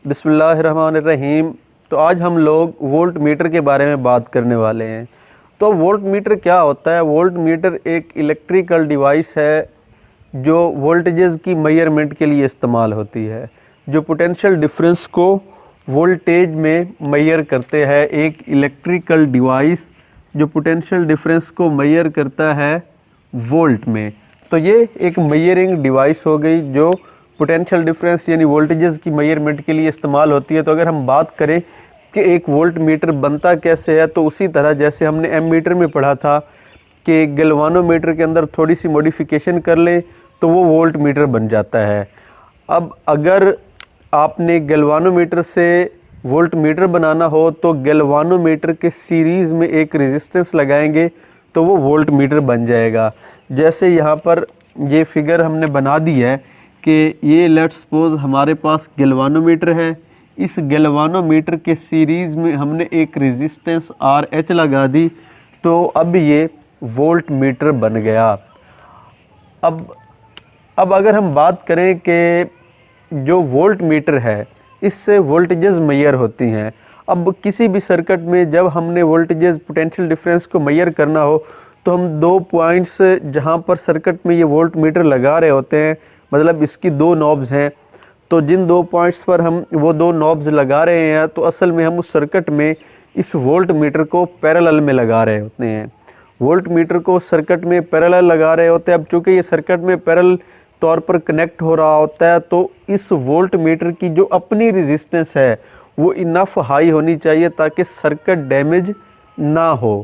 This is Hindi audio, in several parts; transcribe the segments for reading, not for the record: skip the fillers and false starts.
बिस्मिल्लाहिर्रहमानिर्रहीम। तो आज हम लोग वोल्ट मीटर के बारे में बात करने वाले हैं। तो वोल्ट मीटर क्या होता है? वोल्ट मीटर एक इलेक्ट्रिकल डिवाइस है जो वोल्टेजेस की मेजरमेंट के लिए इस्तेमाल होती है, जो पोटेंशियल डिफरेंस को वोल्टेज में मेजर करते हैं। एक इलेक्ट्रिकल डिवाइस जो पोटेंशियल डिफरेंस को मेजर करता है वोल्ट में। तो ये एक मेजरिंग डिवाइस हो गई जो पोटेंशियल डिफरेंस यानी वोल्टेजेस की मेजरमेंट के लिए इस्तेमाल होती है। तो अगर हम बात करें कि एक वोल्ट मीटर बनता कैसे है, तो उसी तरह जैसे हमने एम मीटर में पढ़ा था कि गैल्वानोमीटर के अंदर थोड़ी सी मॉडिफिकेशन कर लें तो वो वोल्ट मीटर बन जाता है। अब अगर आपने गैल्वानोमीटर से वोल्ट मीटर बनाना हो तो गैल्वानोमीटर के सीरीज़ में एक रेजिस्टेंस लगाएंगे तो वो वोल्ट मीटर बन जाएगा। जैसे यहाँ पर ये फिगर हमने बना दी है कि ये लेट्स सपोज हमारे पास गैल्वानोमीटर है। इस गैल्वानोमीटर के सीरीज़ में हमने एक रेजिस्टेंस आर एच लगा दी, तो अब ये वोल्ट मीटर बन गया। अब अगर हम बात करें कि जो वोल्ट मीटर है इससे वोल्टेजेस मेजर होती हैं। अब किसी भी सर्किट में जब हमने वोल्टेजेस पोटेंशियल डिफरेंस को मेजर करना हो तो हम दो पॉइंट्स जहाँ पर सर्किट में ये वोल्ट मीटर लगा रहे होते हैं, मतलब इसकी दो नॉब्स हैं, तो जिन दो पॉइंट्स पर हम वो दो नॉब्स लगा रहे हैं तो असल में हम उस सर्किट में इस वोल्ट मीटर को पैरेलल में लगा रहे होते हैं। वोल्ट मीटर को सर्किट में पैरेलल लगा रहे होते हैं। अब चूँकि ये सर्किट में पैरेलल तौर पर कनेक्ट हो रहा होता है तो इस वोल्ट मीटर की जो अपनी रेजिस्टेंस है वो इनफ हाई होनी चाहिए ताकि सर्किट डैमेज ना हो।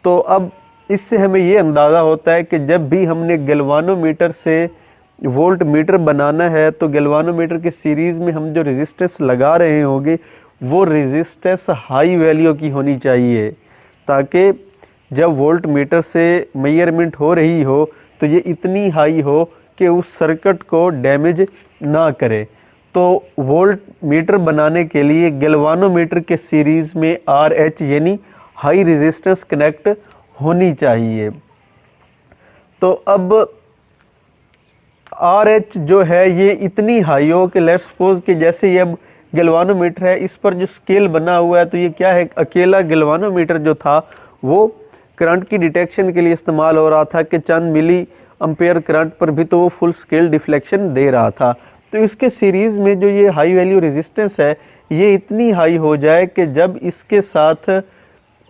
तो अब इससे हमें ये अंदाज़ा होता है कि जब भी हमने गैल्वानोमीटर से वोल्ट मीटर बनाना है तो गैल्वानोमीटर के सीरीज़ में हम जो रेजिस्टेंस लगा रहे होंगे वो रेजिस्टेंस हाई वैल्यू की होनी चाहिए, ताकि जब वोल्ट मीटर से मेजरमेंट हो रही हो तो ये इतनी हाई हो कि उस सर्किट को डैमेज ना करे। तो वोल्ट मीटर बनाने के लिए गैल्वानोमीटर के सीरीज़ में आर एच यानी हाई रेजिस्टेंस कनेक्ट होनी चाहिए। तो अब आर एच जो है ये इतनी हाई हो कि लेट्स सपोज कि जैसे ये अब गैल्वानोमीटर है, इस पर जो स्केल बना हुआ है तो ये क्या है, अकेला गैल्वानोमीटर जो था वो करंट की डिटेक्शन के लिए इस्तेमाल हो रहा था कि चंद मिली एम्पेयर करंट पर भी तो वो फुल स्केल डिफ्लेक्शन दे रहा था। तो इसके सीरीज़ में जो ये हाई वैल्यू रेजिस्टेंस है ये इतनी हाई हो जाए कि जब इसके साथ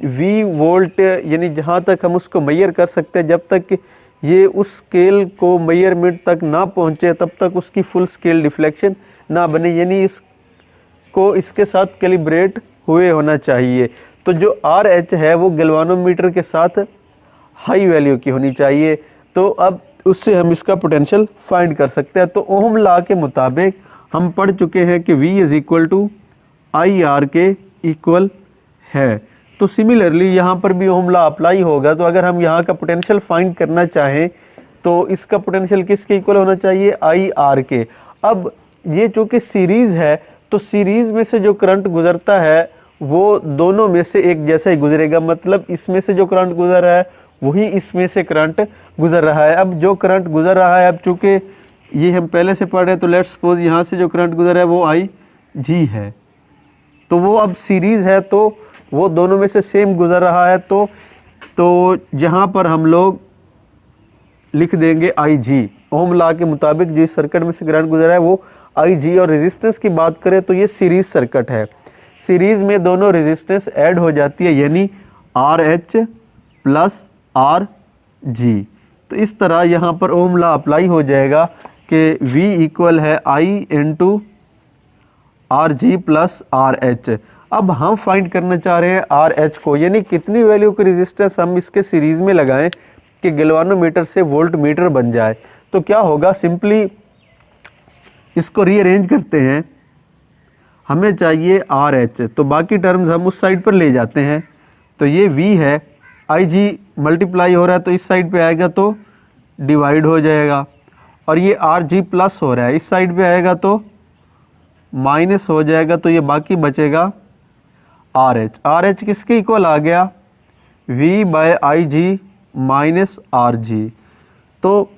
वी वोल्ट यानी जहाँ तक हम उसको मेजर कर सकते हैं, जब तक ये उस स्केल को मेजरमेंट तक ना पहुँचे तब तक उसकी फुल स्केल डिफ्लेक्शन ना बने, यानी इसको इसके साथ कैलिब्रेट हुए होना चाहिए। तो जो आर एच है वो गैल्वानोमीटर के साथ हाई वैल्यू की होनी चाहिए। तो अब उससे हम इसका पोटेंशियल फाइंड कर सकते हैं। तो ओहम लॉ के मुताबिक हम पढ़ चुके हैं कि V is equal to I R के इक्वल है। तो सिमिलरली यहाँ पर भी ओहम लॉ अप्लाई होगा। तो अगर हम यहाँ का पोटेंशियल फाइंड करना चाहें तो इसका पोटेंशियल किसके इक्वल होना चाहिए, आई आर के। अब ये चूँकि सीरीज़ है तो सीरीज़ में से जो करंट गुजरता है वो दोनों में से एक जैसा ही गुजरेगा, मतलब इसमें से जो करंट गुजर रहा है वही इसमें से करंट गुजर रहा है। अब जो करंट गुजर रहा है, अब चूँकि ये हम पहले से पढ़ रहे हैं तो लेट्स सपोज यहाँ से जो करंट गुजर रहा है वो आई जी है, तो वो अब सीरीज़ है तो वो दोनों में से सेम गुजर रहा है। तो जहाँ पर हम लोग लिख देंगे आई जी। ओम लॉ के मुताबिक जो इस सर्किट में से करंट गुजर रहा है वो आई जी। और रेजिस्टेंस की बात करें तो ये सीरीज़ सर्किट है, सीरीज़ में दोनों रेजिस्टेंस ऐड हो जाती है यानी R H plus R G. तो इस तरह यहाँ पर ओम लॉ अप्लाई हो जाएगा कि V इक्वल है I into R G plus R H. अब हम फाइंड करना चाह रहे हैं आर एच को, यानी कितनी वैल्यू की रेजिस्टेंस हम इसके सीरीज़ में लगाएं कि गैल्वानोमीटर से वोल्ट मीटर बन जाए। तो क्या होगा, सिंपली इसको रीअरेंज करते हैं। हमें चाहिए आर एच, तो बाकी टर्म्स हम उस साइड पर ले जाते हैं। तो ये V है, आई जी मल्टीप्लाई हो रहा है तो इस साइड पे आएगा तो डिवाइड हो जाएगा, और ये आर जी प्लस हो रहा है इस साइड पे आएगा तो माइनस हो जाएगा, तो ये बाकी बचेगा आर एच। आर एच किसके इक्वल आ गया, V बाय आई जी माइनस आर जी। तो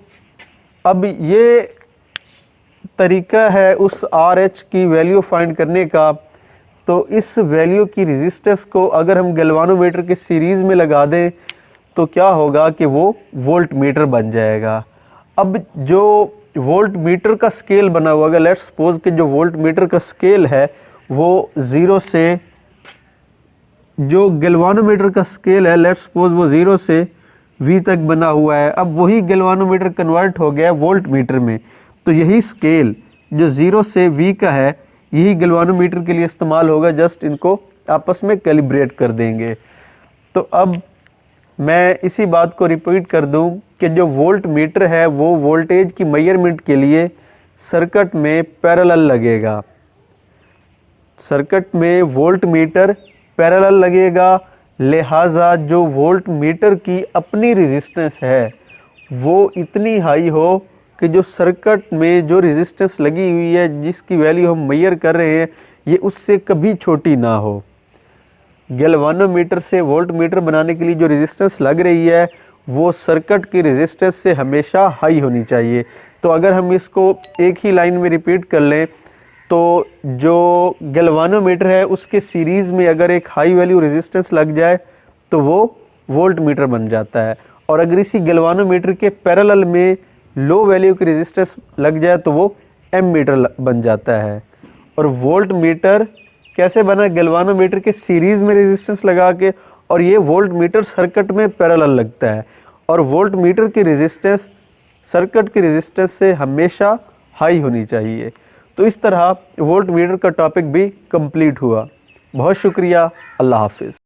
अब ये तरीका है उस RH की वैल्यू फाइंड करने का। तो इस वैल्यू की रेजिस्टेंस को अगर हम गैल्वानोमीटर के सीरीज़ में लगा दें तो क्या होगा कि वो वोल्ट मीटर बन जाएगा। अब जो वोल्ट मीटर का स्केल बना हुआ है, लेट्स सपोज कि जो वोल्ट मीटर का स्केल है वो 0 से, जो गैल्वानोमीटर का स्केल है लेट्स सपोज वो 0 से V तक बना हुआ है। अब वही गैल्वानोमीटर कन्वर्ट हो गया वोल्ट मीटर में। तो यही स्केल जो 0 से V का है यही गैल्वानोमीटर के लिए इस्तेमाल होगा। जस्ट इनको आपस में कैलिब्रेट कर देंगे। तो अब मैं इसी बात को रिपीट कर दूं कि जो वोल्ट मीटर है वो वोल्टेज की मेजरमेंट के लिए सर्किट में पैरेलल लगेगा। सर्किट में वोल्ट मीटर पैरेलल लगेगा, लिहाजा जो वोल्ट मीटर की अपनी रेजिस्टेंस है वो इतनी हाई हो कि जो सर्किट में जो रेजिस्टेंस लगी हुई है जिसकी वैल्यू हम मेजर कर रहे हैं ये उससे कभी छोटी ना हो। गैल्वानोमीटर से वोल्ट मीटर बनाने के लिए जो रेजिस्टेंस लग रही है वो सर्किट की रेजिस्टेंस से हमेशा हाई होनी चाहिए। तो अगर हम इसको एक ही लाइन में रिपीट कर लें तो जो गैल्वानोमीटर है उसके सीरीज़ में अगर एक हाई वैल्यू रेजिस्टेंस लग जाए तो वो वोल्ट मीटर बन जाता है, और अगर इसी गैल्वानोमीटर के पैरेलल में लो वैल्यू की रेजिस्टेंस लग जाए तो वो एम मीटर बन जाता है। और वोल्ट मीटर कैसे बना? गैल्वानोमीटर के सीरीज़ में रेजिस्टेंस लगा के, और ये वोल्ट मीटर सर्किट में पैरेलल लगता है, और वोल्ट मीटर की रेजिस्टेंस सर्किट की रेजिस्टेंस से हमेशा हाई होनी चाहिए। तो इस तरह वोल्ट मीटर का टॉपिक भी कंप्लीट हुआ। बहुत शुक्रिया। अल्लाह हाफिज़।